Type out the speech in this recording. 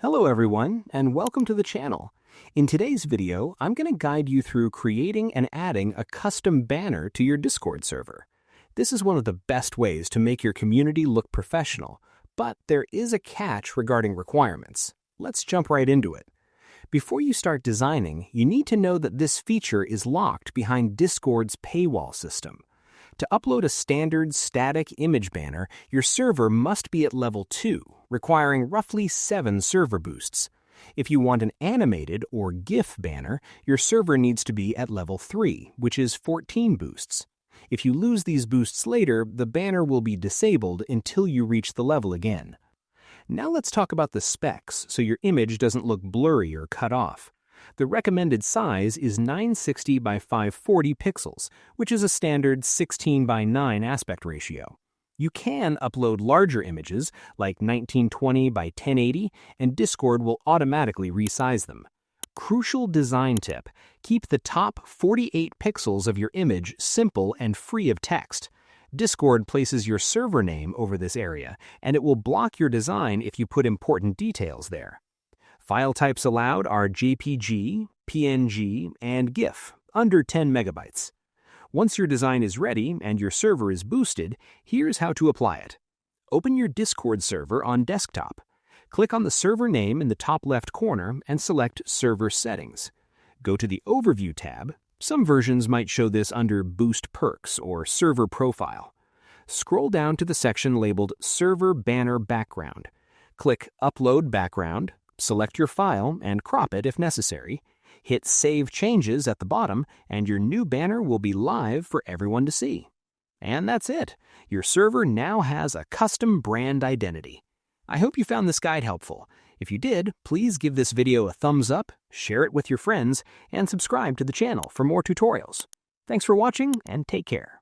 Hello everyone, and welcome to the channel. In today's video, I'm going to guide you through creating and adding a custom banner to your Discord server. This is one of the best ways to make your community look professional, but there is a catch regarding requirements. Let's jump right into it. Before you start designing, you need to know that this feature is locked behind Discord's paywall system. To upload a standard static image banner, your server must be at level 2, requiring roughly 7 server boosts. If you want an animated or GIF banner, your server needs to be at level 3, which is 14 boosts. If you lose these boosts later, the banner will be disabled until you reach the level again. Now let's talk about the specs so your image doesn't look blurry or cut off. The recommended size is 960 by 540 pixels, which is a standard 16 by 9 aspect ratio. You can upload larger images, like 1920 by 1080, and Discord will automatically resize them. Crucial design tip: keep the top 48 pixels of your image simple and free of text. Discord places your server name over this area, and it will block your design if you put important details there. File types allowed are JPG, PNG, and GIF, under 10 megabytes. Once your design is ready and your server is boosted, here's how to apply it. Open your Discord server on desktop. Click on the server name in the top left corner and select Server Settings. Go to the Overview tab. Some versions might show this under Boost Perks or Server Profile. Scroll down to the section labeled Server Banner Background. Click Upload Background. Select your file and crop it if necessary. Hit Save Changes at the bottom, and your new banner will be live for everyone to see. And that's it. Your server now has a custom brand identity. I hope you found this guide helpful. If you did, please give this video a thumbs up, share it with your friends, and subscribe to the channel for more tutorials. Thanks for watching, and take care.